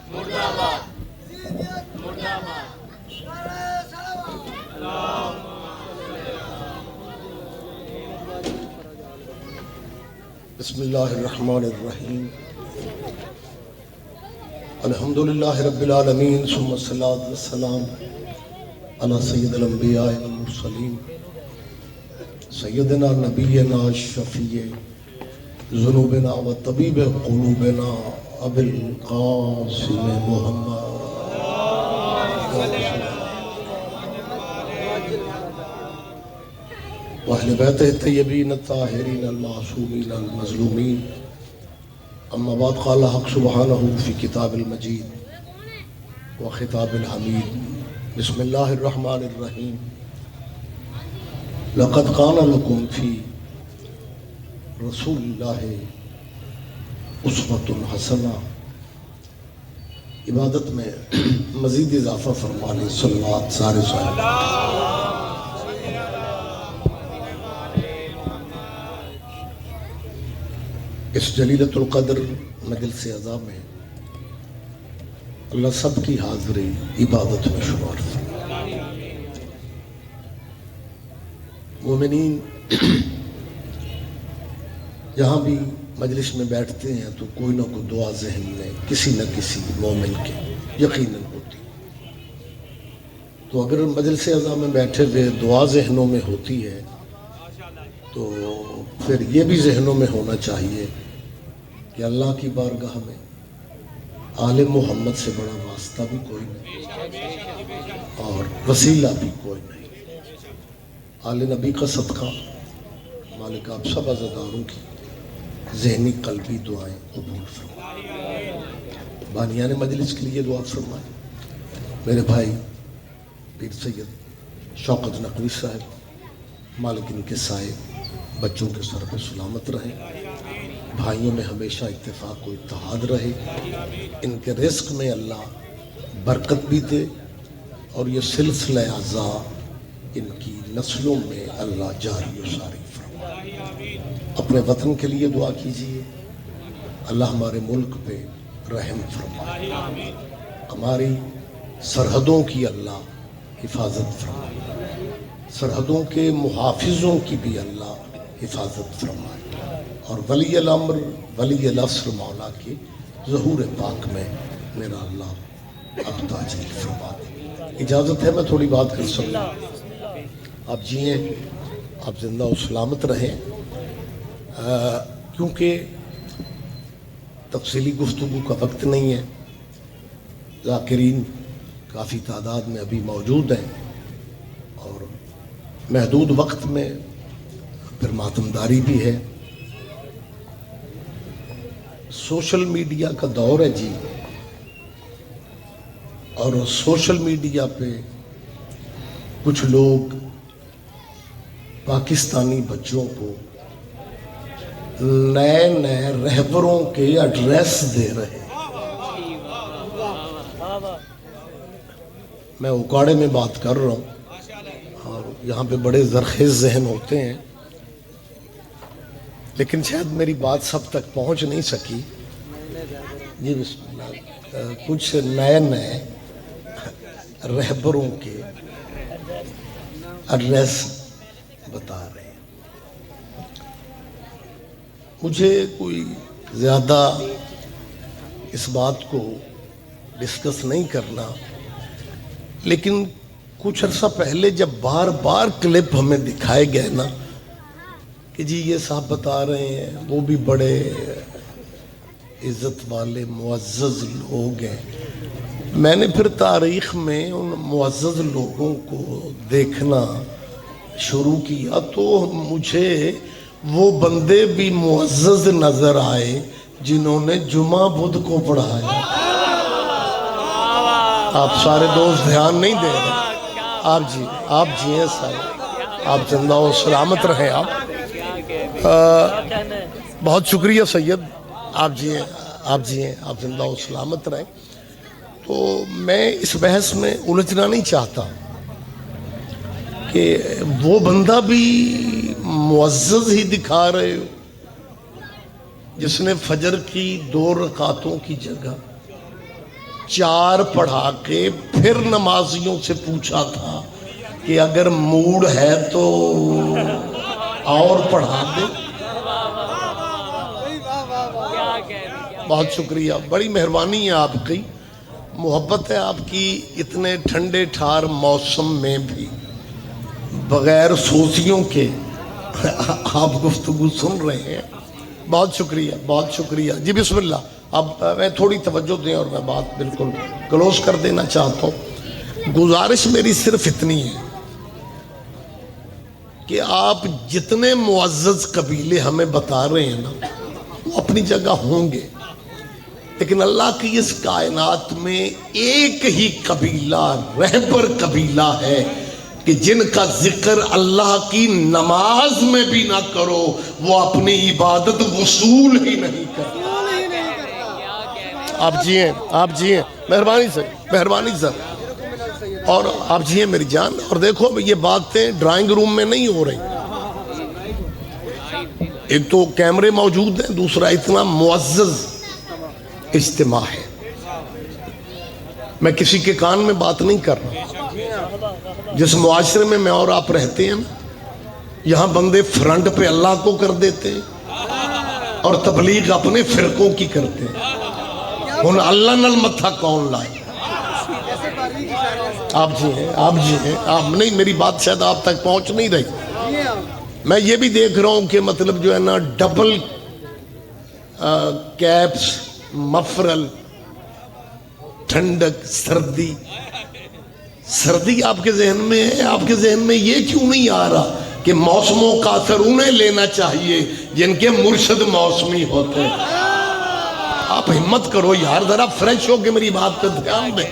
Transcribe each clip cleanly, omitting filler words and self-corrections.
بسم اللہ الرحمن الرحیم الحمدللہ رب العالمین ثم الصلاۃ والسلام علی سید الانبیاء والمرسلین سیدنا نبینا شفیع ذنوبنا و طبیب قلوبنا ابی القاسم محمد واہل بیت الطیبین الطاہرین المعصومین المظلومین اما بعد قال حق سبحانہ فی کتاب المجید و خطاب الحمید بسم اللہ الرحمن الرحیم لقد کان لکم فی رسول اللہ اسوۃ حسنہ. عبادت میں مزید اضافہ فرمانے صلوات سارے صاحب. اس جلیلۃ القدر مجلس عزا میں اللہ سب کی حاضری عبادت میں شمار فرمائے. مومنین جہاں بھی مجلس میں بیٹھتے ہیں تو کوئی نہ کوئی دعا ذہن میں کسی نہ کسی مومن کے یقیناً ہوتی. تو اگر مجلس عزا میں بیٹھے ہوئے دعا ذہنوں میں ہوتی ہے تو پھر یہ بھی ذہنوں میں ہونا چاہیے کہ اللہ کی بارگاہ میں آل محمد سے بڑا واسطہ بھی کوئی نہیں اور وسیلہ بھی کوئی نہیں. آل نبی کا صدقہ مالک آپ سب عزاداروں کی ذہنی قلبی دعائیں قبول فرمائے. بانیان مجلس کے لیے دعا فرمائے. میرے بھائی پیر سید شوکت نقوی صاحب مالک ان کے سائے بچوں کے سر پہ سلامت رہے. بھائیوں میں ہمیشہ اتفاق و اتحاد رہے. ان کے رزق میں اللہ برکت بھی دے اور یہ سلسلہ اعضاء ان کی نسلوں میں اللہ جاری و ساری فرمائے. اپنے وطن کے لیے دعا کیجیے. اللہ ہمارے ملک پہ رحم فرمائے. ہماری سرحدوں کی اللہ حفاظت فرمائے. سرحدوں کے محافظوں کی بھی اللہ حفاظت فرمائے. اور ولی الامر ولی العصر مولا کے ظہور پاک میں میرا اللہ اب تاجیل فرما دے. اجازت ہے میں تھوڑی بات کر سکوں؟ آپ جئیں، آپ زندہ و سلامت رہیں. کیونکہ تفصیلی گفتگو کا وقت نہیں ہے. ذاکرین کافی تعداد میں ابھی موجود ہیں اور محدود وقت میں پھر ماتمداری بھی ہے. سوشل میڈیا کا دور ہے جی، اور سوشل میڈیا پہ کچھ لوگ پاکستانی بچوں کو نئے نئے رہبروں کے ایڈریس دے رہے ہیں. میں اکاڑے میں بات کر رہا ہوں اور یہاں پہ بڑے زرخیز ذہن ہوتے ہیں، لیکن شاید میری بات سب تک پہنچ نہیں سکی. جی بسم اللہ. کچھ نئے نئے رہبروں کے ایڈریس بتا رہے ہیں. مجھے کوئی زیادہ اس بات کو ڈسکس نہیں کرنا، لیکن کچھ عرصہ پہلے جب بار بار کلپ ہمیں دکھائے گئے نا کہ جی یہ صاحب بتا رہے ہیں، وہ بھی بڑے عزت والے معزز لوگ ہیں. میں نے پھر تاریخ میں ان معزز لوگوں کو دیکھنا شروع کیا تو مجھے وہ بندے بھی معزز نظر آئے جنہوں نے جمعہ بدھ کو پڑھایا. آپ سارے دوست دھیان نہیں دے رہے. آپ جی ہیں سارے، آپ زندہ و سلامت رہیں. آپ بہت شکریہ سید. آپ جی ہیں، آپ زندہ و سلامت رہیں. تو میں اس بحث میں الجھنا نہیں چاہتا کہ وہ بندہ بھی معزز ہی دکھا رہے ہو جس نے فجر کی 2 رکعتوں کی جگہ 4 پڑھا کے پھر نمازیوں سے پوچھا تھا کہ اگر موڈ ہے تو اور پڑھا دے. بہت شکریہ, بڑی مہربانی ہے آپ کی, محبت ہے آپ کی. اتنے ٹھنڈے ٹھار موسم میں بھی بغیر سوزیوں کے آپ گفتگو سن رہے ہیں. بہت شکریہ, بہت شکریہ. جی بسم اللہ. اب میں تھوڑی توجہ دیں اور میں بات بالکل کلوز کر دینا چاہتا ہوں. گزارش میری صرف اتنی ہے کہ آپ جتنے معزز قبیلے ہمیں بتا رہے ہیں نا, وہ اپنی جگہ ہوں گے, لیکن اللہ کی اس کائنات میں ایک ہی قبیلہ, رہبر قبیلہ ہے کہ جن کا ذکر اللہ کی نماز میں بھی نہ کرو وہ اپنی عبادت وصول ہی نہیں کرتا. آپ جیئیں, آپ جیئیں, مہربانی سے, مہربانی سر. اور آپ جیئیں میری جان. اور دیکھو یہ باتیں ڈرائنگ روم میں نہیں ہو رہی. ایک تو کیمرے موجود ہیں, دوسرا اتنا معزز اجتماع ہے. میں کسی کے کان میں بات نہیں کر رہا. جس معاشرے میں اور آپ رہتے ہیں نا, یہاں بندے فرنٹ پہ اللہ کو کر دیتے ہیں اور تبلیغ اپنے فرقوں کی کرتے ہیں. ان اللہ نل متھا کون لائے. آپ جی ہیں, آپ جی ہیں, آپ نہیں, میری بات شاید آپ تک پہنچ نہیں رہی. میں یہ بھی دیکھ رہا ہوں کہ مطلب جو ہے نا ڈبل کیپس, مفرل, ٹھنڈک, سردی. سردی آپ کے ذہن میں ہے. آپ کے ذہن میں یہ کیوں نہیں آ رہا کہ موسموں کا اثر انہیں لینا چاہیے جن کے مرشد موسمی ہوتے ہیں. آپ ہمت کرو یار, ذرا فریش ہو کے میری بات پہ دھیان دیں.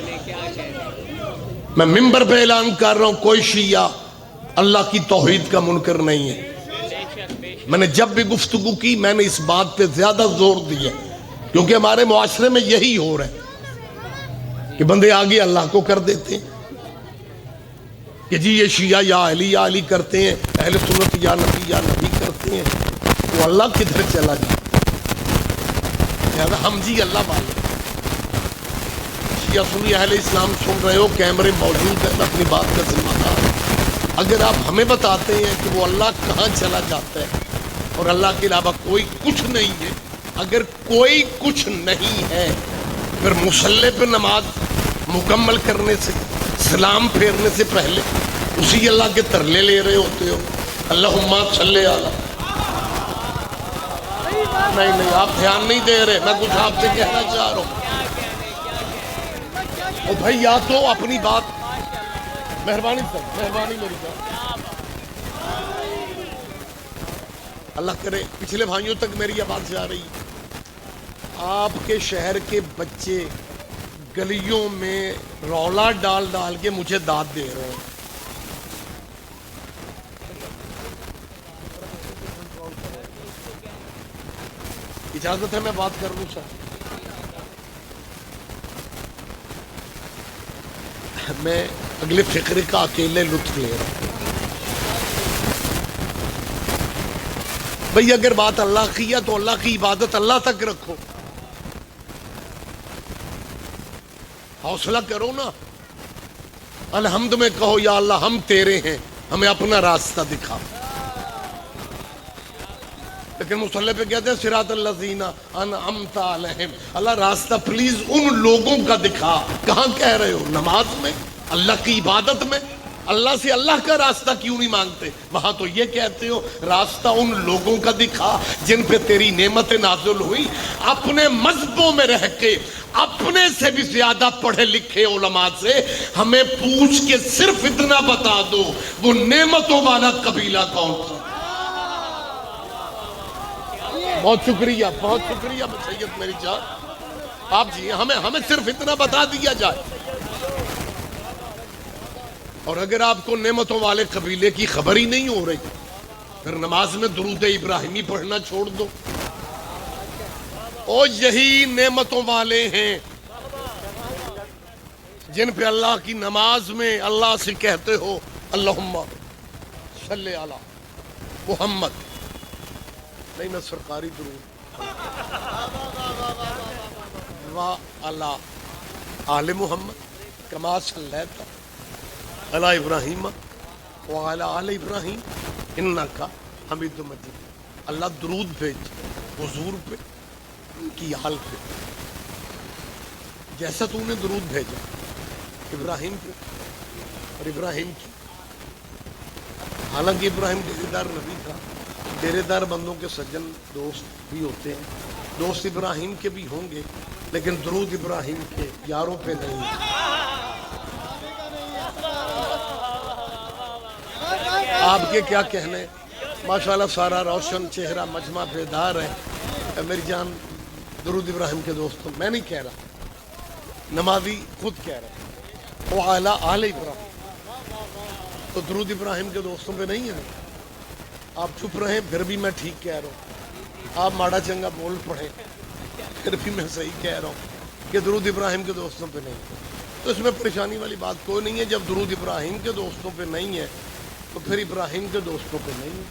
میں ممبر پہ اعلان کر رہا ہوں, کوئی شیعہ اللہ کی توحید کا منکر نہیں ہے. میں نے جب بھی گفتگو کی میں نے اس بات پہ زیادہ زور دیا, کیونکہ ہمارے معاشرے میں یہی ہو رہا ہے کہ بندے آگے اللہ کو کر دیتے ہیں کہ جی یہ شیعہ یا علی کرتے ہیں, اہل سنت یا نبی کرتے ہیں. وہ اللہ کدھر چلا گیا. ہم جی اللہ والے شیعہ سنی اہل اسلام سن رہے ہو, کیمرے موجود ہیں, میں اپنی بات کا ذمہ دار. اگر آپ ہمیں بتاتے ہیں کہ وہ اللہ کہاں چلا جاتا ہے اور اللہ کے علاوہ کوئی کچھ نہیں ہے, اگر کوئی کچھ نہیں ہے پھر مصلی پہ نماز مکمل کرنے سے, سلام پھیرنے سے پہلے اسی اللہ کے ترلے لے رہے ہوتے ہو. اللہم صلی علی. نہیں, آپ دھیان نہیں دے رہے. میں کچھ آپ سے کہنا چاہ رہا ہوں. او بھائی یا تو اپنی بات, مہربانی سر, مہربانی میری جان. اللہ کرے پچھلے بھائیوں تک میری آواز جا رہی. آپ کے شہر کے بچے گلیوں میں رولا ڈال ڈال کے مجھے داد دے رہے ہیں. اجازت ہے میں بات کر لوں سر؟ میں اگلے فقرے کا اکیلے لطف لے رہا ہوں. بھئی اگر بات اللہ کی ہے تو اللہ کی عبادت اللہ تک رکھو. حوصلہ کرو نا. الحمد میں کہو یا اللہ ہم تیرے ہیں, ہمیں اپنا راستہ دکھا. لیکن مصلی پہ کہتے ہیں صراط الذین انعمت علیہم. اللہ راستہ پلیز ان لوگوں کا دکھا. کہاں کہہ رہے ہو؟ نماز میں, اللہ کی عبادت میں. اللہ سے اللہ کا راستہ کیوں نہیں مانگتے؟ وہاں تو یہ کہتے ہو راستہ ان لوگوں کا دکھا جن پہ تیری نعمت نازل ہوئی. اپنے مذہبوں میں رہ کے اپنے سے بھی زیادہ پڑھے لکھے علماء سے ہمیں پوچھ کے صرف اتنا بتا دو وہ نعمتوں والا قبیلہ کون سا. بہت شکریہ, بہت شکریہ سید میری جان. آپ جی ہمیں صرف اتنا بتا دیا جائے. اور اگر آپ کو نعمتوں والے قبیلے کی خبر ہی نہیں ہو رہی پھر نماز میں درود ابراہیمی پڑھنا چھوڑ دو. اور یہی نعمتوں والے ہیں جن پہ اللہ کی نماز میں اللہ سے کہتے ہو اللہم صلی علی محمد. نہیں میں سرکاری درود وا اللہ آل محمد کما صلیت علی ابراہیم وعلی آل ابراہیم انک حمید مجید. اللہ درود بھیج حضور پہ، ان کی آل پہ، جیسا تو نے درود بھیجا ابراہیم پہ اور ابراہیم کی. حالانکہ ابراہیم ڈیرے دار نبی تھا، ڈیرے دار بندوں کے سجن دوست بھی ہوتے ہیں، دوست ابراہیم کے بھی ہوں گے، لیکن درود ابراہیم کے یاروں پہ نہیں. آپ کے کیا کہنے، ماشاءاللہ سارا روشن چہرہ مجمع بیدار ہے. میری جان درود ابراہیم کے دوستوں، میں نہیں کہہ رہا، نمازی خود کہہ رہے وعلی آل ابراہیم. تو درود ابراہیم کے دوستوں پہ نہیں ہے. آپ چپ رہیں پھر بھی میں ٹھیک کہہ رہا ہوں، آپ ماڑا چنگا بول پڑھیں پھر بھی میں صحیح کہہ رہا ہوں کہ درود ابراہیم کے دوستوں پہ نہیں. تو اس میں پریشانی والی بات کوئی نہیں ہے. جب درود ابراہیم کے دوستوں پہ نہیں ہے تو پھر ابراہیم کے دوستوں پہ نہیں ہے.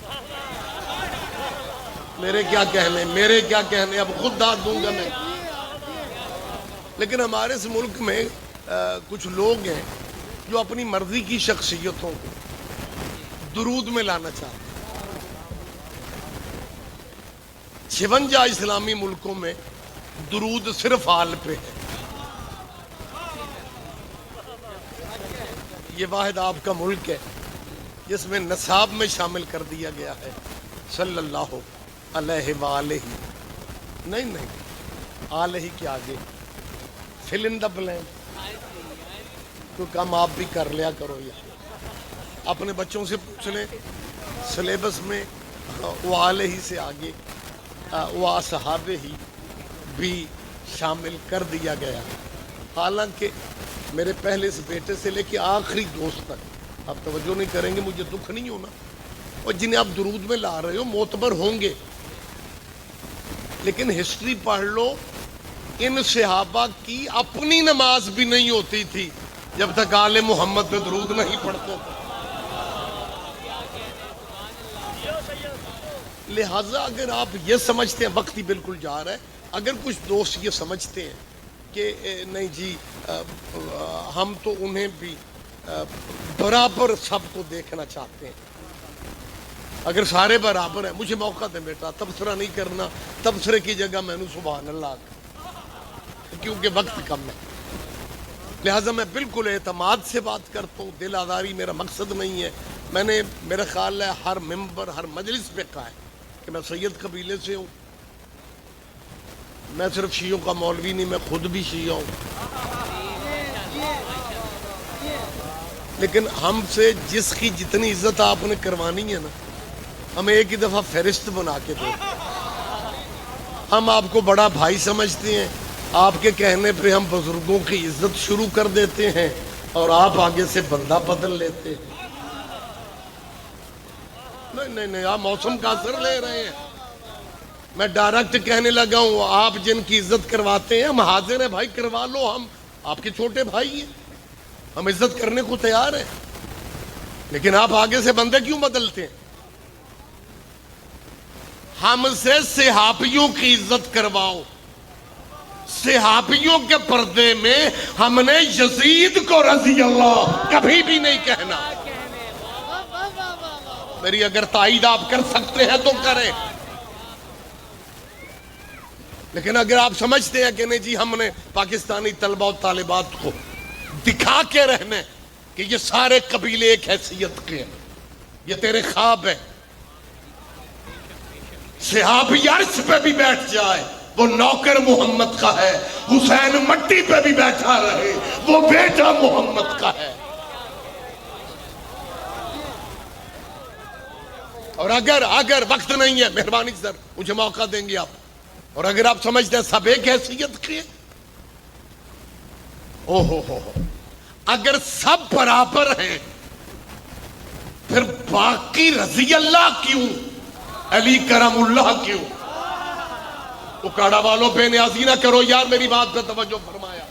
میرے کیا کہنے اب خود داد دوں گا میں. لیکن ہمارے اس ملک میں کچھ لوگ ہیں جو اپنی مرضی کی شخصیتوں کو درود میں لانا چاہتے ہیں. 56 اسلامی ملکوں میں درود صرف آل پہ ہے. یہ واحد آپ کا ملک ہے جس میں نصاب میں شامل کر دیا گیا ہے صلی اللہ علیہ وآلہ. نہیں آلہ کے آگے فل ان دا بلینک تو کام آپ بھی کر لیا کرو. یا اپنے بچوں سے پوچھ لیں سلیبس میں وآلہ سے آگے وَأَصْحَابِهِ ہی بھی شامل کر دیا گیا. حالانکہ میرے پہلے اس بیٹے سے لے کے آخری دوست تک آپ توجہ نہیں کریں گے مجھے دکھ نہیں ہونا، اور جنہیں آپ درود میں لا رہے ہو معتبر ہوں گے، لیکن ہسٹری پڑھ لو، ان صحابہ کی اپنی نماز بھی نہیں ہوتی تھی جب تک آل محمد پہ درود نہیں پڑھتے تھے. لہٰذا اگر آپ یہ سمجھتے ہیں، وقت ہی بالکل جا رہا ہے، اگر کچھ دوست یہ سمجھتے ہیں کہ نہیں جی ہم تو انہیں بھی برابر سب کو دیکھنا چاہتے ہیں، اگر سارے برابر ہیں، مجھے موقع دیں بیٹا، تبصرہ نہیں کرنا، تبصرے کی جگہ میں نے سبحان اللہ کیونکہ وقت کم ہے. لہٰذا میں بالکل اعتماد سے بات کرتا ہوں، دل آزاری میرا مقصد نہیں ہے. میں نے میرا خیال ہے ہر ممبر ہر مجلس پہ کہا ہے کہ میں سید قبیلے سے ہوں. میں صرف شیعوں کا مولوی نہیں، میں خود بھی شیعہ ہوں. لیکن ہم سے جس کی جتنی عزت آپ نے کروانی ہے نا، ہمیں ایک ہی دفعہ فہرست بنا کے دو. ہم آپ کو بڑا بھائی سمجھتے ہیں، آپ کے کہنے پہ ہم بزرگوں کی عزت شروع کر دیتے ہیں اور آپ آگے سے بندہ بدل لیتے ہیں. نہیں آپ موسم کا اثر لے رہے ہیں. میں ڈائریکٹ کہنے لگا ہوں، آپ جن کی عزت کرواتے ہیں ہم حاضر ہیں بھائی، کروا لو، ہم آپ کے چھوٹے بھائی ہیں، ہم عزت کرنے کو تیار ہیں. لیکن آپ آگے سے بندے کیوں بدلتے ہیں؟ ہم سے صحابیوں کی عزت کرواؤ. صحابیوں کے پردے میں ہم نے یزید کو رضی اللہ کبھی بھی نہیں کہنا. میری اگر تائید آپ کر سکتے ہیں تو کریں، لیکن اگر آپ سمجھتے ہیں کہ نہیں جی ہم نے پاکستانی طلبہ و طالبات کو دکھا کے رہنے کہ یہ سارے قبیلے ایک حیثیت کے ہیں، یہ تیرے خواب ہے. صحابی عرش پہ بھی بیٹھ جائے وہ نوکر محمد کا ہے، حسین مٹی پہ بھی بیٹھا رہے وہ بیٹا محمد کا ہے. اور اگر وقت نہیں ہے، مہربانی سر مجھے موقع دیں گے آپ، اور اگر آپ سمجھتے ہیں سب ایک حیثیت کی ہے، اگر سب برابر ہیں پھر باقی رضی اللہ کیوں، علی کرم اللہ کیوں؟ اکاڑا والوں بے نیازی نہ کرو یار، میری بات پہ توجہ فرمایا.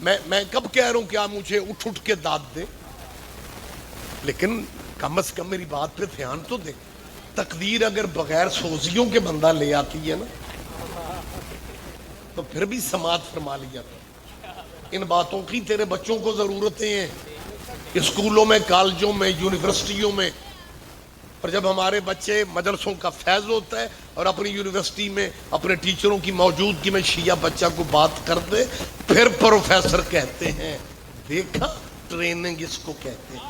میں کب کہہ رہا ہوں کہ آپ مجھے اٹھ کے داد دیں، لیکن کم از کم میری بات پہ دھیان تو دیں. تقدیر اگر بغیر سوزیوں کے بندہ لے آتی ہے نا، تو پھر بھی سماعت فرما لیا کرو. ان باتوں کی تیرے بچوں کو ضرورتیں ہیں اسکولوں میں, کالجوں میں, یونیورسٹیوں میں. اور جب ہمارے بچے مدرسوں کا فیض ہوتا ہے اور اپنی یونیورسٹی میں اپنے ٹیچروں کی موجودگی میں شیعہ بچہ کو بات کرتے, پھر پروفیسر کہتے ہیں دیکھا ٹریننگ اس کو کہتے ہیں.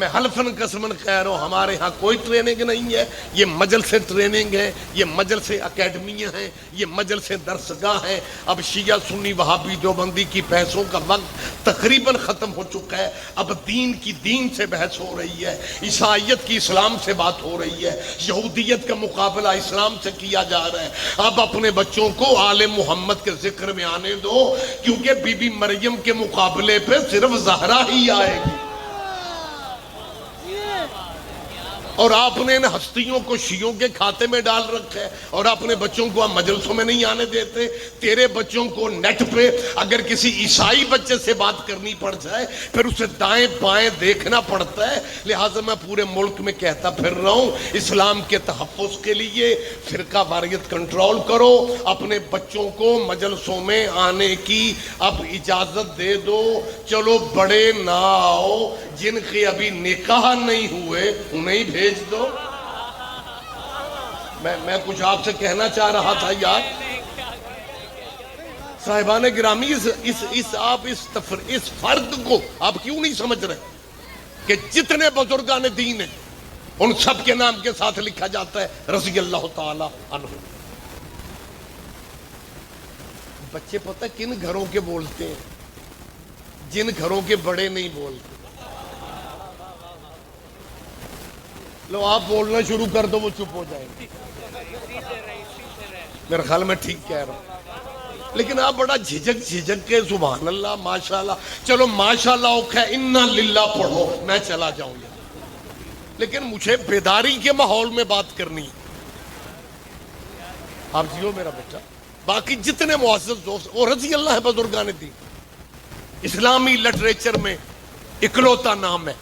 میں حلفاً قسماً کہہ رہا ہوں ہمارے ہاں کوئی ٹریننگ نہیں ہے. یہ مجلس ٹریننگ ہے, یہ مجلس اکیڈمیاں ہیں, یہ مجلس درسگاہ ہیں. اب شیعہ سنی وہابی دیوبندی کی بحثوں کا وقت تقریباً ختم ہو چکا ہے. اب دین کی دین سے بحث ہو رہی ہے, عیسائیت کی اسلام سے بات ہو رہی ہے, یہودیت کا مقابلہ اسلام سے کیا جا رہا ہے. اب اپنے بچوں کو آل محمد کے ذکر میں آنے دو, کیونکہ بی بی مریم کے مقابلے پہ صرف زہرا ہی آئے گی. اور آپ نے ان ہستیوں کو شیعوں کے کھاتے میں ڈال رکھا ہے اور اپنے بچوں کو آپ مجلسوں میں نہیں آنے دیتے. تیرے بچوں کو نیٹ پہ اگر کسی عیسائی بچے سے بات کرنی پڑ جائے پھر اسے دائیں بائیں دیکھنا پڑتا ہے. لہٰذا میں پورے ملک میں کہتا پھر رہا ہوں اسلام کے تحفظ کے لیے فرقہ واریت کنٹرول کرو. اپنے بچوں کو مجلسوں میں آنے کی اب اجازت دے دو. چلو بڑے نہ آؤ, جن کے ابھی نکاح نہیں ہوئے انہیں بھیج دو. میں کچھ آپ سے کہنا چاہ رہا تھا یار صاحبان گرامی, اس فرد کو آپ کیوں نہیں سمجھ رہے کہ جتنے بزرگان دین ہیں ان سب کے نام کے ساتھ لکھا جاتا ہے رضی اللہ تعالی عنہ. بچے پتہ کن گھروں کے بولتے ہیں, جن گھروں کے بڑے نہیں بولتے. لو آپ بولنا شروع کر دو وہ چپ ہو جائیں گے. میرے خیال میں ٹھیک کہہ رہا ہوں, لیکن آپ بڑا جھجک کے سبحان اللہ ماشاءاللہ. چلو ماشاءاللہ اوکھا انا للہ پڑھو, میں چلا جاؤں گا, لیکن مجھے بیداری کے ماحول میں بات کرنی ہے. آپ جیو میرا بیٹا. باقی جتنے معزز دوست وہ رضی اللہ ہے بزرگان دین, اسلامی لٹریچر میں اکلوتا نام ہے.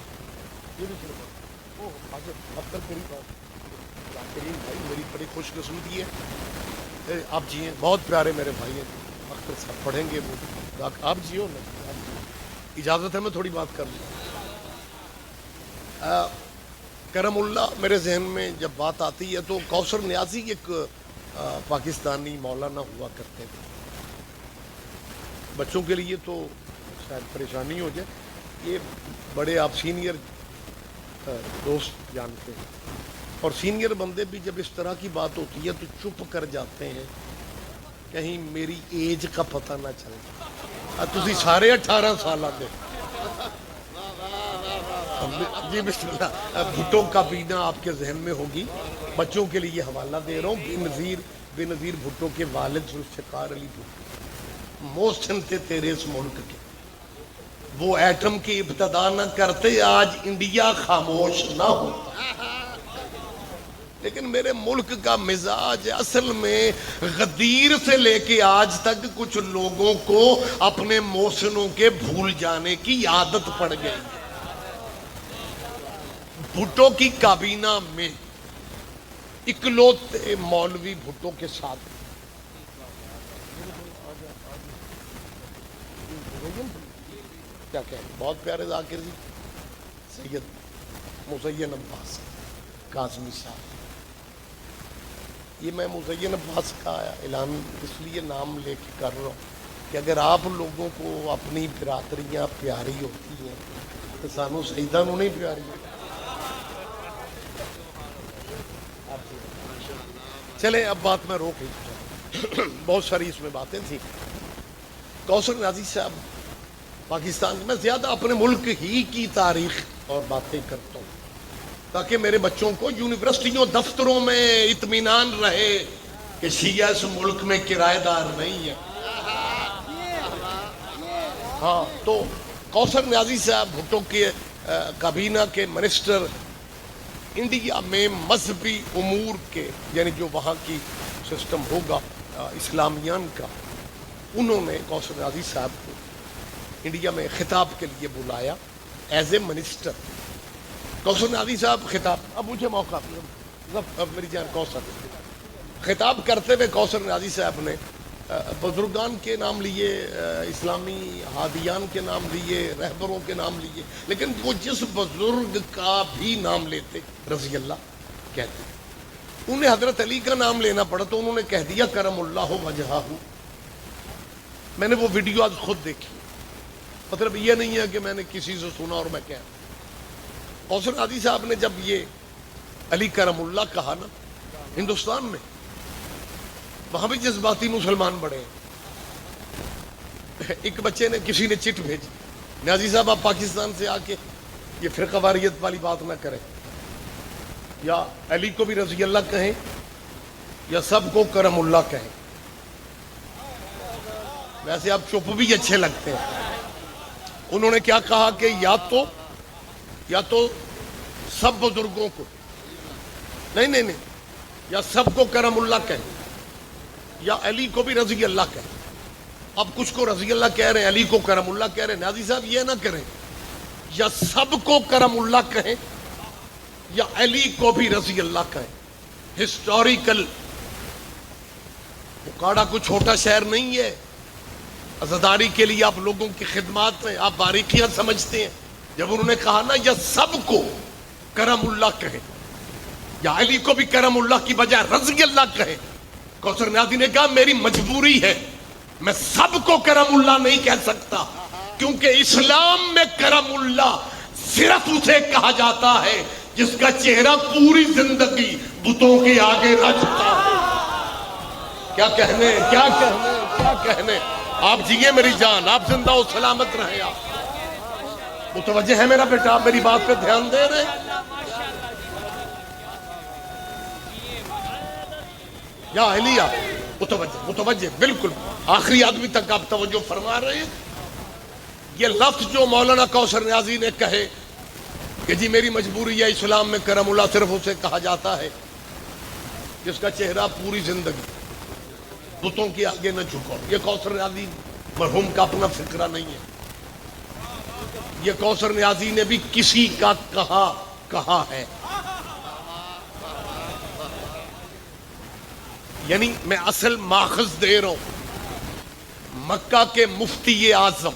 میری بڑی خوش قسمتی ہے, آپ جیئے, بہت پیارے میرے بھائی ہیں. اختر صاحب پڑھیں گے وہ, آپ جیو نا, اجازت ہے میں تھوڑی بات کر لوں. کرم اللہ میرے ذہن میں جب بات آتی ہے تو کوثر نیازی ایک پاکستانی مولانا ہوا کرتے تھے. بچوں کے لیے تو شاید پریشانی ہو جائے, یہ بڑے آپ سینئر دوست جانتے ہیں, اور سینئر بندے بھی جب اس طرح کی بات ہوتی ہے تو چپ کر جاتے ہیں, کہیں میری ایج کا پتہ نہ چلے. تسی سارے 18 سالہ دے جی بسم اللہ. بھٹو کا بینا آپ کے ذہن میں ہوگی, بچوں کے لیے حوالہ دے رہا ہوں. بے نظیر بھٹو کے والد ذوالفقار علی بھٹو محسن تھے تیرے اس ملک کے. وہ ایٹم کی ابتدا نہ کرتے آج انڈیا خاموش نہ ہوتا. لیکن میرے ملک کا مزاج اصل میں غدیر سے لے کے آج تک کچھ لوگوں کو اپنے محسنوں کے بھول جانے کی عادت پڑ گئی. بھٹو کی کابینہ میں اکلوتے مولوی بھٹو کے ساتھ کیا کہیں, بہت پیارے ذاکر جی, سید مزین عباس کاظمی صاحب. یہ میں مزین عباس کا اعلان اس لیے نام لے کے کر رہا ہوں کہ اگر آپ لوگوں کو اپنی برادریاں پیاری ہوتی ہیں تو سانو سیدہ نو نہیں پیاری. چلیں اب بات میں روک لیتا ہوں, بہت ساری اس میں باتیں تھیں. کوثر نیازی صاحب پاکستان میں زیادہ اپنے ملک ہی کی تاریخ اور باتیں کرتا ہوں تاکہ میرے بچوں کو یونیورسٹیوں دفتروں میں اطمینان رہے کہ شیعہ اس ملک میں کرایہ دار نہیں ہے. ہاں تو کوثر نیازی صاحب بھٹو کے کابینہ کے منسٹر, انڈیا میں مذہبی امور کے یعنی جو وہاں کی سسٹم ہوگا اسلامیان کا, انہوں نے کوثر نیازی صاحب کو انڈیا میں خطاب کے لیے بلایا ایز اے منسٹر. کوثر نیازی صاحب خطاب, اب مجھے موقع اب میری جان کوثر خطاب کرتے ہوئے کوثر نیازی صاحب نے بزرگان کے نام لیے، اسلامی ہادیان کے نام لیے، رہبروں کے نام لیے، لیکن وہ جس بزرگ کا بھی نام لیتے رضی اللہ کہتے، انہیں حضرت علی کا نام لینا پڑا تو انہوں نے کہہ دیا کرم اللہ وجہہ۔ میں نے وہ ویڈیو آج خود دیکھی، مطلب یہ نہیں ہے کہ میں نے کسی سے سنا اور میں کہہ، کوثر نادی صاحب نے جب یہ علی کرم اللہ کہا نا ہندوستان میں، وہاں بھی جذباتی مسلمان بڑے ہیں۔ ایک بچے نے، کسی نے چٹ بھیجی، نیازی صاحب آپ پاکستان سے آ کے یہ فرقہ واریت والی بات نہ کریں، یا علی کو بھی رضی اللہ کہیں یا سب کو کرم اللہ کہیں۔ ویسے آپ چپ بھی اچھے لگتے ہیں۔ انہوں نے کیا کہا کہ یا تو سب بزرگوں کو، نہیں، یا سب کو کرم اللہ کہیں یا علی کو بھی رضی اللہ کہیں۔ اب کچھ کو رضی اللہ کہہ رہے ہیں، علی کو کرم اللہ کہہ رہے ہیں۔ نیازی صاحب یہ نہ کریں، یا سب کو کرم اللہ کہیں یا علی کو بھی رضی اللہ کہیں۔ ہسٹوریکل، اکاڑا کوئی چھوٹا شہر نہیں ہے، عزاداری کے لیے آپ لوگوں کی خدمات میں آپ باریکیاں سمجھتے ہیں۔ جب انہوں نے کہا نا یا سب کو کرم اللہ کہیں یا علی کو بھی کرم اللہ کی بجائے رضی اللہ کہیں، کوثر نیازی نے کہا میری مجبوری ہے، میں سب کو کرم اللہ نہیں کہہ سکتا، کیونکہ اسلام میں کرم اللہ صرف اسے کہا جاتا ہے جس کا چہرہ پوری زندگی بتوں کے آگے رجتا ہے۔ کیا کہنے آپ جیے میری جان، آپ زندہ و سلامت رہے۔ آپ متوجہ ہے میرا بیٹا؟ آپ میری بات پہ دھیان دے رہے ہیں؟ یا علیہ، متوجہ بالکل آخری آدمی تک آپ توجہ فرما رہے ہیں۔ یہ لفظ جو مولانا کوثر نیازی نے کہے کہ جی میری مجبوری ہے، اسلام میں کرم اللہ صرف اسے کہا جاتا ہے جس کا چہرہ پوری زندگی بتوں کے آگے نہ جھکو، یہ کوثر نیازی مرحوم کا اپنا فکرہ نہیں ہے، یہ کوثر نیازی نے بھی کسی کا کہا ہے۔ یعنی میں اصل ماخذ دے رہا ہوں مکہ کے مفتی اعظم،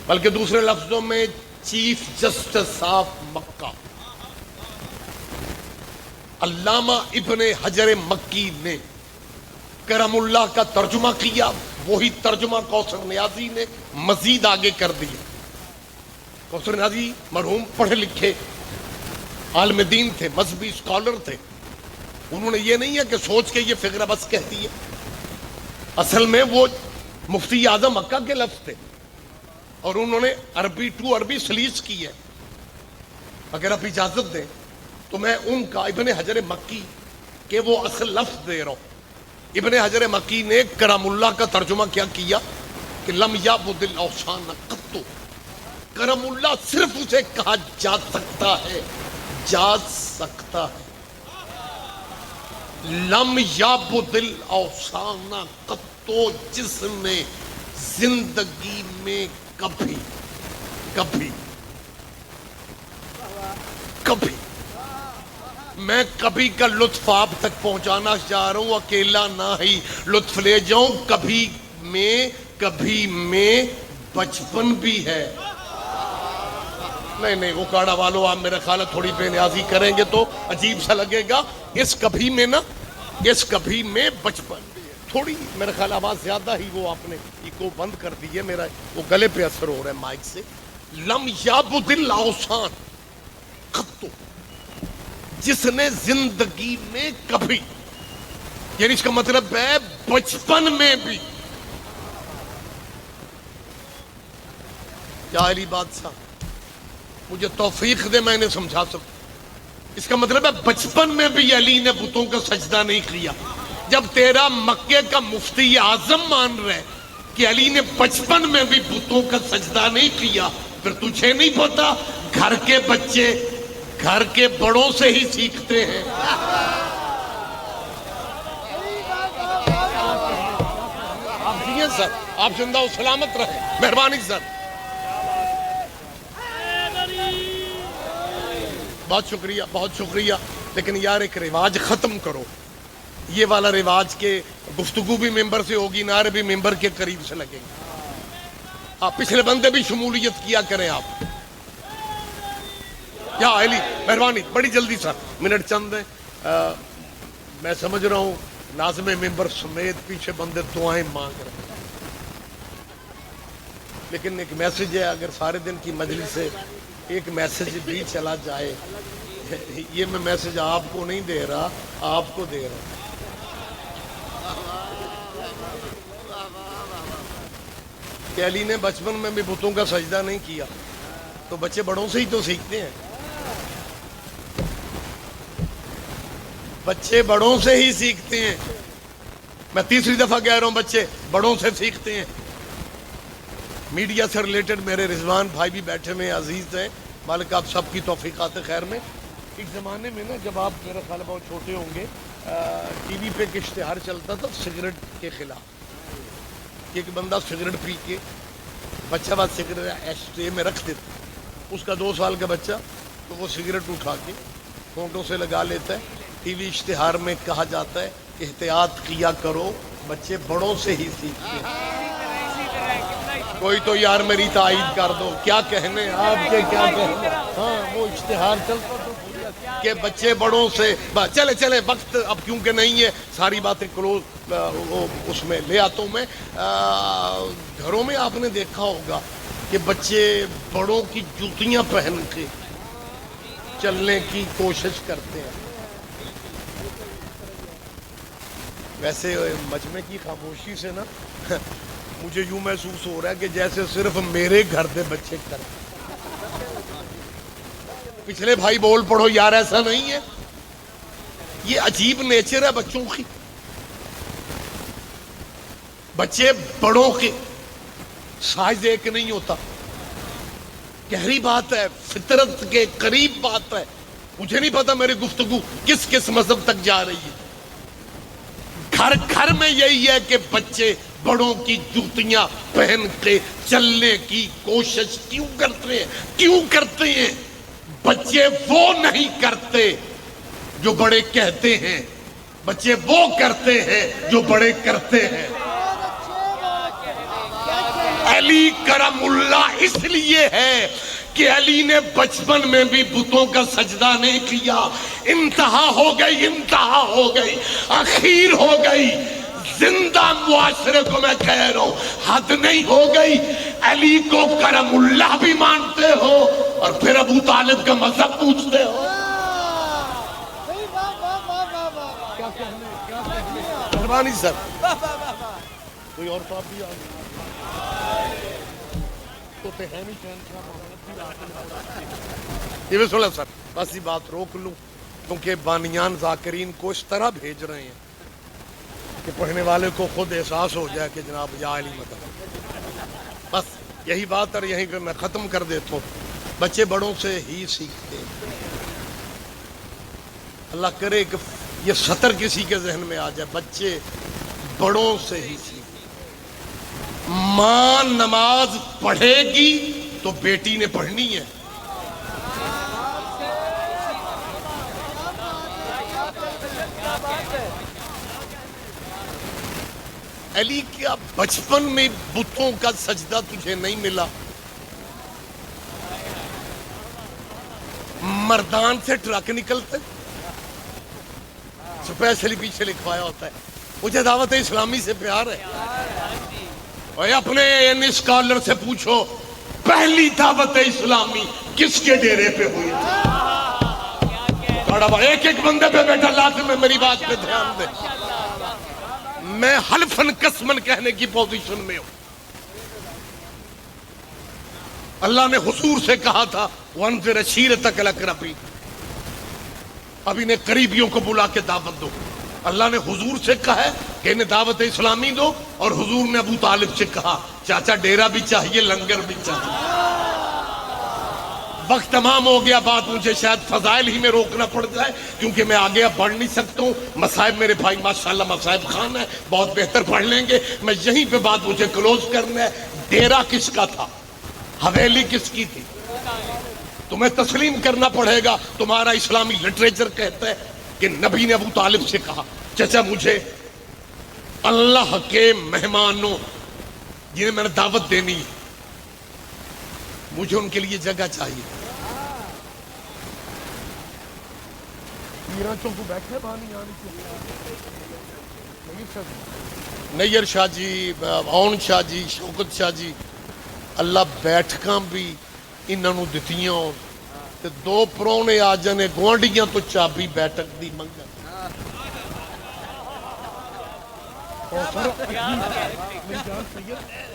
بلکہ دوسرے لفظوں میں چیف جسٹس آف مکہ، علامہ ابن حجر مکی نے کرم اللہ کا ترجمہ کیا، وہی ترجمہ کوثر نیازی نے مزید آگے کر دیا۔ کوثر نیازی مرحوم پڑھے لکھے عالم دین تھے، مذہبی اسکالر تھے۔ انہوں نے یہ نہیں ہے کہ سوچ کے یہ فکرہ بس کہتی ہے، اصل میں وہ مفتی اعظم مکہ کے لفظ تھے اور انہوں نے عربی ٹو عربی سلیس کی ہے۔ اگر آپ اجازت دیں تو میں ان کا ابن حجر مکی کے وہ اصل لفظ دے رہا ہوں۔ ابن حجر مکی نے کرم اللہ کا ترجمہ کیا کہ لم یعبد الاوثان قط، کرم اللہ صرف اسے کہا جا سکتا ہے، لم یعبد الاوثان قط، جس نے زندگی میں کبھی میں کبھی کا لطف آپ تک پہنچانا چاہ رہا ہوں، اکیلا نہ ہی لطف لے جاؤں، کبھی میں بچپن بھی ہے۔ نہیں اکاڑا والو، آپ میرا خیال ہے تھوڑی بے نیازی کریں گے تو عجیب سا لگے گا۔ اس کبھی میں بچپن تھوڑی، میرا خیال آواز زیادہ ہی وہ آپ نے ایکو بند کر دی ہے، میرا وہ گلے پہ اثر ہو رہا ہے مائک سے۔ لم یعبد الاوثان قط، جس نے زندگی میں کبھی، یعنی اس کا مطلب ہے بچپن میں بھی۔ یا علی بادشاہ مجھے توفیق دے میں انہیں سمجھا سکوں۔ اس کا مطلب ہے بچپن میں بھی علی نے بتوں کا سجدہ نہیں کیا۔ جب تیرا مکے کا مفتی اعظم مان رہے کہ علی نے بچپن میں بھی بتوں کا سجدہ نہیں کیا، پھر تجھے نہیں پتا گھر کے بچے گھر کے بڑوں سے ہی سیکھتے ہیں۔ آپ جیئے سر، آپ زندہ و سلامت رہے، مہربانی سر، بہت شکریہ۔ لیکن یار ایک رواج ختم کرو، یہ والا رواج کے گفتگو بھی ممبر سے ہوگی، نعرے بھی ممبر کے قریب سے لگیں گے. آپ پچھلے بندے بھی شمولیت کیا کریں. آپ یا علی مہربانی بڑی جلدی سر منٹ چند ہیں. میں سمجھ رہا ہوں ناظم ممبر سمیت پیچھے بندے دعائیں مانگ رہے ہیں، لیکن ایک میسج ہے، اگر سارے دن کی مجلس سے ایک میسج بھی چلا جائے، یہ میں میسج آپ کو نہیں دے رہا، آپ کو دے رہا ہوں. کہ علی نے بچپن میں بھی بتوں کا سجدہ نہیں کیا، تو بچے بڑوں سے ہی تو سیکھتے ہیں. بچے بڑوں سے ہی سیکھتے ہیں. میں تیسری دفعہ کہہ رہا ہوں بچے بڑوں سے سیکھتے ہیں. میڈیا سے ریلیٹڈ میرے رضوان بھائی بھی بیٹھے ہوئے عزیز ہیں، مالک آپ سب کی توفیقات خیر میں. ایک زمانے میں نا جب آپ میرا خیال بہت چھوٹے ہوں گے، ٹی وی پہ ایک اشتہار چلتا تھا سگریٹ کے خلاف. ایک بندہ سگریٹ پی کے بچہ بعد سگریٹ ایشٹرے میں رکھ دیتا، اس کا 2 سال کا بچہ، تو وہ سگریٹ اٹھا کے ہونٹوں سے لگا لیتا ہے. ٹی وی اشتہار میں کہا جاتا ہے احتیاط کیا کرو، بچے بڑوں سے ہی سیکھتے ہیں. کوئی تو یار میری تائید کر دو، کیا کہنے آپ کے، کیا کہنے. ہاں وہ اشتہار چلتا تھا کہ بچے بڑوں سے. چلے وقت اب کیونکہ نہیں ہے، ساری باتیں کلوز اس میں لے آتا ہوں میں. گھروں میں آپ نے دیکھا ہوگا کہ بچے بڑوں کی جوتیاں پہن کے چلنے کی کوشش کرتے ہیں. ویسے مجمع کی خاموشی سے نا مجھے یوں محسوس ہو رہا ہے کہ جیسے صرف میرے گھر دے بچے کرتے. پچھلے بھائی بول پڑھو یار، ایسا نہیں ہے. یہ عجیب نیچر ہے بچوں کی. بچے بڑوں کے سائز ایک نہیں ہوتا. گہری بات ہے، فطرت کے قریب بات ہے. مجھے نہیں پتا میری گفتگو کس کس مذہب تک جا رہی ہے. گھر گھر میں یہی ہے کہ بچے بڑوں کی جوتیاں پہن کے چلنے کی کوشش کیوں کرتے ہیں؟ بچے وہ نہیں کرتے جو بڑے کہتے ہیں، بچے وہ کرتے ہیں جو بڑے کرتے ہیں. علی کرم اللہ اس لیے ہے کہ علی نے بچپن میں بھی بتوں کا سجدہ نہیں کیا. انتہا ہو گئی، اخیر ہو گئی. زندہ معاشرے کو میں کہہ رہا ہوں حد نہیں ہو گئی. علی کو کرم اللہ بھی مانتے ہو اور پھر ابو طالب کا مذہب پوچھتے ہو. مہربانی سر، کوئی اور تو آپ بھی یہ بھی سن سر، بس یہ بات روک لوں کیونکہ بانیان ذاکرین کو اس طرح بھیج رہے ہیں کہ پڑھنے والے کو خود احساس ہو جائے کہ جناب یا علی مطلب. بس یہی بات، اور یہیں پہ میں ختم کر دیتا ہوں. بچے بڑوں سے ہی سیکھتے ہیں. اللہ کرے کہ یہ سطر کسی کے ذہن میں آ جائے، بچے بڑوں سے ہی سیکھتے. ماں نماز پڑھے گی تو بیٹی نے پڑھنی ہے. علی کیا بچپن میں بتوں کا سجدہ تجھے نہیں ملا؟ مردان سے ٹرک نکلتے اسپیشلی پیچھے لکھوایا ہوتا ہے مجھے دعوت اسلامی سے پیار ہے. اور اپنے اسکالر سے پوچھو پہلی دعوت اسلامی کس کے ڈیرے پہ ہوئی تھی؟ ایک ایک بندے پہ بیٹا لازم میں میری بات پہ دھیان دے. میں حلفن قسمن کہنے کی پوزیشن میں ہوں. اللہ نے حضور سے کہا تھا وَانذِرْ عَشِيرَتَكَ الْأَقْرَبِينَ، اب انہیں قریبیوں کو بلا کے دعوت دو. اللہ نے حضور سے کہا ہے کہ انہیں دعوت اسلامی دو، اور حضور نے ابو طالب سے کہا چاچا ڈیرا بھی چاہیے، لنگر بھی چاہیے. وقت تمام ہو گیا، بات مجھے شاید فضائل ہی میں روکنا پڑ جائے کیونکہ میں آگے اب پڑھ نہیں سکتا ہوں. مصائب میرے بھائی ماشاءاللہ مصائب خان ہے، بہت بہتر پڑھ لیں گے. میں یہیں پہ بات مجھے کلوز کرنا ہے. ڈیرا کس کا تھا؟ حویلی کس کی تھی؟ تمہیں تسلیم کرنا پڑے گا. تمہارا اسلامی لٹریچر کہتا ہے کہ نبی نے ابو طالب سے کہا چچا مجھے اللہ کے مہمانوں جنہیں میں نے دعوت دینی ہے، مجھے ان کے لیے جگہ چاہیے. نیر شاہ جی، آن شاہ جی، شوکت شاہ جی، اللہ بیٹھکاں بھی انہوں نے دتیاں تے دو پرونے آ جانے گوانڈیاں تو چابی بیٹھک دی منگا.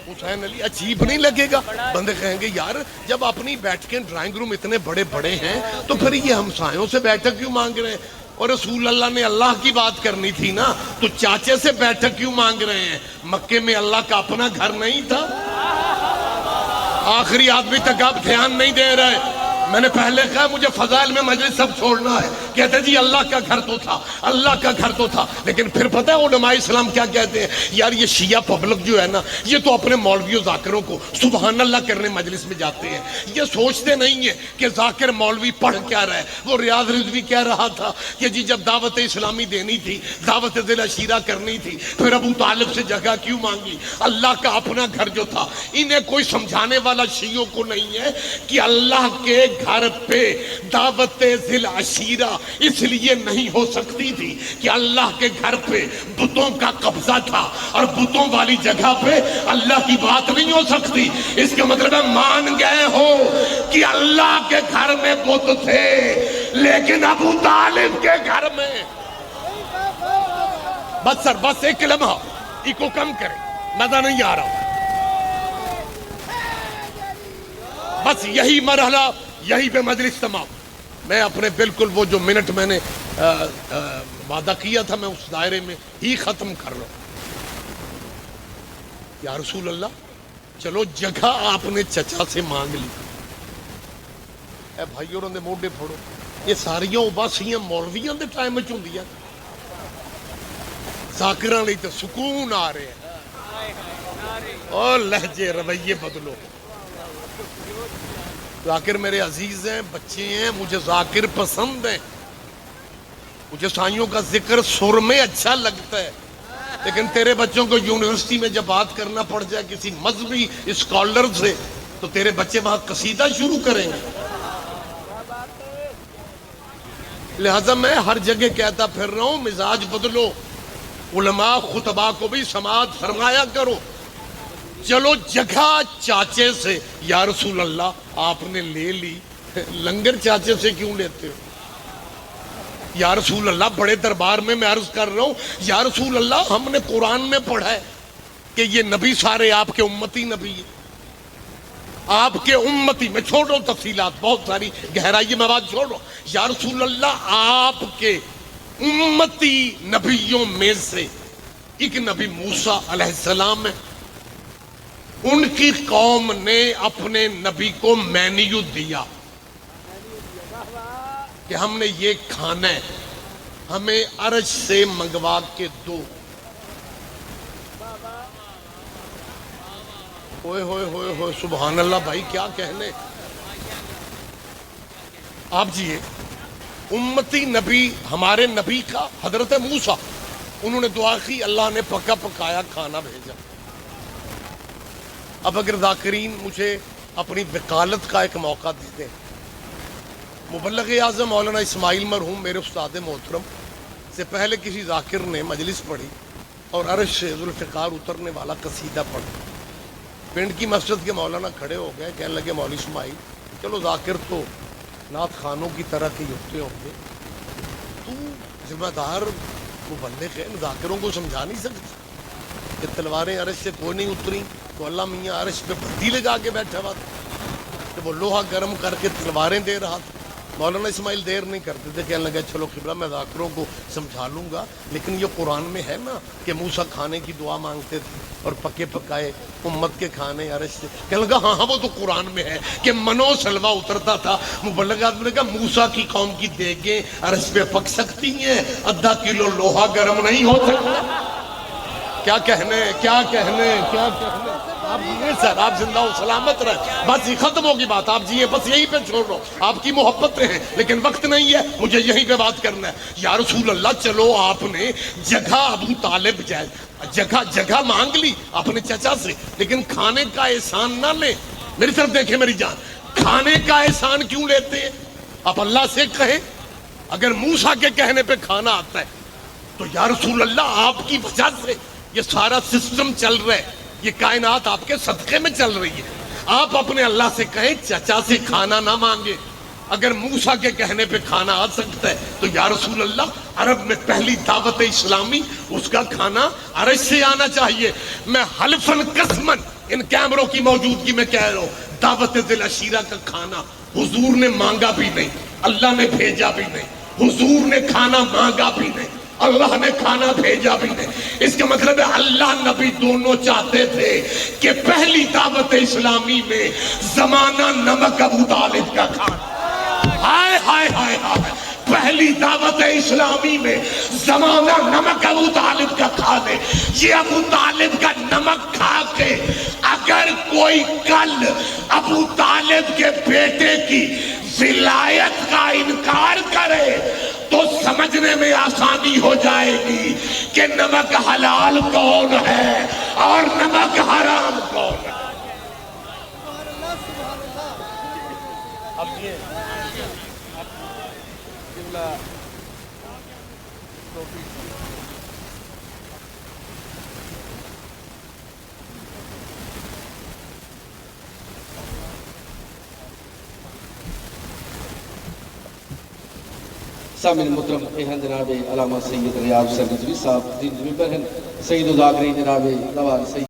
حسین علی عجیب نہیں لگے گا؟ بندے کہیں گے یار جب اپنی بیٹھکیں ڈرائنگ روم اتنے بڑے بڑے ہیں تو پھر یہ ہمسایوں سے بیٹھک کیوں مانگ رہے ہیں؟ اور رسول اللہ نے اللہ کی بات کرنی تھی نا، تو چاچے سے بیٹھک کیوں مانگ رہے ہیں؟ مکے میں اللہ کا اپنا گھر نہیں تھا؟ آخری آدمی تک آپ دھیان نہیں دے رہے. میں نے پہلے کہا مجھے فضائل میں مجلس سب چھوڑنا ہے. کہتے جی اللہ کا گھر تو تھا، اللہ کا گھر تو تھا. لیکن پھر پتہ ہے علماء اسلام کیا کہتے ہیں؟ یار یہ شیعہ پبلک جو ہے نا، یہ تو اپنے مولوی و ذاکروں کو سبحان اللہ کرنے مجلس میں جاتے ہیں. یہ سوچتے نہیں ہیں کہ ذاکر مولوی پڑھ کیا رہا ہے. وہ ریاض رضوی کہہ رہا تھا کہ جی جب دعوت اسلامی دینی تھی، دعوت ذی العشیرہ کرنی تھی، پھر ابو طالب سے جگہ کیوں مانگی؟ اللہ کا اپنا گھر جو تھا. انہیں کوئی سمجھانے والا شیعوں کو نہیں ہے کہ اللہ کے گھر پہ دعوت ذی العشیرہ اس لیے نہیں ہو سکتی تھی کہ اللہ کے گھر پہ بتوں کا قبضہ تھا اور بتوں والی جگہ پہ اللہ کی بات نہیں ہو سکتی. اس کا مطلب ہے مان گئے ہو کہ اللہ کے گھر میں بت تھے لیکن ابو طالب کے گھر میں. بس سر بس ایک لمحہ ایکو کم کریں، مزہ نہیں آ رہا. بس یہی مرحلہ، یہی پہ مجلس تمام. میں اپنے بالکل وہ جو منٹ میں نے وعدہ کیا تھا میں اس دائرے میں ہی ختم کر رہا ہوں. یا رسول اللہ چلو جگہ آپ نے چچا سے مانگ لی. اے بھائیوں نے موڈے پھوڑو، یہ ساریاں اباسیاں مولویاں دے ٹائم وچ ہوندیاں، ذاکراں لئی تے سکون آ رہے ہیں. اور لہجے رویے بدلو. ذاکر میرے عزیز ہیں، بچے ہیں، مجھے ذاکر پسند ہیں. مجھے سائیوں کا ذکر سر میں اچھا لگتا ہے، لیکن تیرے بچوں کو یونیورسٹی میں جب بات کرنا پڑ جائے کسی مذہبی اسکالر سے تو تیرے بچے وہاں قصیدہ شروع کریں گے. لہذا میں ہر جگہ کہتا پھر رہا ہوں مزاج بدلو. علماء خطباء کو بھی سماعت فرمایا کرو. چلو جگہ چاچے سے. یا رسول اللہ آپ نے لے لی، لنگر چاچے سے کیوں لیتے ہو؟ یا رسول اللہ بڑے دربار میں عرض کر رہا ہوں، یا رسول اللہ ہم نے قرآن میں پڑھا ہے کہ یہ نبی سارے آپ کے امتی نبی ہیں. آپ کے امتی میں چھوڑو تفصیلات، بہت ساری گہرائی میں بات چھوڑو. یا رسول اللہ آپ کے امتی نبیوں میں سے ایک نبی موسیٰ علیہ السلام ہے. ان کی قوم نے اپنے نبی کو مینیو دیا کہ ہم نے یہ کھانا ہے، ہمیں عرش سے منگوا کے دو. ہوئے ہوئے ہوئے ہوئے سبحان اللہ بھائی کیا کہنے. آپ جی امتی نبی ہمارے نبی کا حضرت موسیٰ، انہوں نے دعا کی، اللہ نے پکا پکایا کھانا بھیجا. اب اگر ذاکرین مجھے اپنی وکالت کا ایک موقع دے دیں، مبلغ اعظم مولانا اسماعیل مرحوم میرے استاد محترم سے پہلے کسی ذاکر نے مجلس پڑھی اور عرش سے ذوالفقار اترنے والا قصیدہ پڑھا. پنڈ کی مسجد کے مولانا کھڑے ہو گئے، کہنے لگے مولوی اسماعیل چلو ذاکر تو نعت خانوں کی طرح کے ہوتے ہوں گے، تو ذمہ دار مبلغ ہے، ذاکروں کو سمجھا نہیں سکتا کہ تلواریں عرش سے کوئی نہیں اتری تو اللہ میاں عرش پہ بندی لگا کے بیٹھا ہوا تھا کہ وہ لوہا گرم کر کے تلواریں دے رہا تھا. مولانا اسماعیل دیر نہیں کرتے تھے، کہنے لگا چلو قبلہ میں ذاکروں کو سمجھا لوں گا، لیکن یہ قرآن میں ہے نا کہ موسیٰ کھانے کی دعا مانگتے تھے اور پکے پکائے امت کے کھانے عرش سے. کہنے لگا ہاں وہ تو قرآن میں ہے کہ منو سلوا اترتا تھا. مبلغ آدمی نے کہا موسیٰ کی قوم کی دیگیں عرش پہ پک سکتی ہیں، آدھا کلو لوہا گرم نہیں ہو سکتا. کیا کہنے کیا کہنے کیا کہنے. آپ جیے سر, آپ زندہ و سلامت رہیں, بس یہ ختم ہوگی بات, آپ جیے, بس یہیں پہ چھوڑ رہا ہوں. آپ کی محبتیں ہیں لیکن وقت نہیں ہے, مجھے یہیں پہ بات کرنا ہے. یا رسول اللہ, چلو آپ نے جگہ ابو طالب جگہ مانگ لی اپنے چچا سے, لیکن کھانے کا احسان نہ لیں. میری طرف دیکھیں میری جان, کھانے کا احسان کیوں لیتے ہیں؟ آپ اللہ سے کہیں, اگر موسیٰ کے کہنے پہ کھانا آتا ہے تو یا رسول اللہ آپ کی وجہ سے یہ سارا سسٹم چل رہا ہے, یہ کائنات آپ کے صدقے میں چل رہی ہے. آپ اپنے اللہ سے کہیں چچا سے کھانا نہ مانگے. اگر موسیٰ کے کہنے پہ کھانا آ سکتا ہے تو یا رسول اللہ, عرب میں پہلی دعوت اسلامی, اس کا کھانا عرش سے آنا چاہیے. میں حلفاً قسماً ان کیمروں کی موجودگی میں کہہ رہا ہوں, دعوت ذی العشیرہ کا کھانا حضور نے مانگا بھی نہیں, اللہ نے بھیجا بھی نہیں. حضور نے کھانا مانگا بھی نہیں, اللہ نے کھانا بھیجا بھی نہیں. اس کا مطلب ہے اللہ نبی دونوں چاہتے تھے کہ پہلی دعوت اسلامی میں زمانہ نمک ابو طالب کا کھانا. ہائے ہائے ہائے ہائے, پہلی دعوت اسلامی میں زمانہ نمک ابو طالب کا کھا دے. یہ ابو طالب کا نمک کھا کے اگر کوئی کل ابو طالب کے بیٹے کی ولایت کا انکار کرے تو سمجھنے میں آسانی ہو جائے گی کہ نمک حلال کون ہے اور نمک حرام کون ہے. اب یہ سامعین محترم ہیں جناب علامہ سید ریاض سرگزوی صاحب, جن پر ہیں سید الذاکرین جناب نواب سید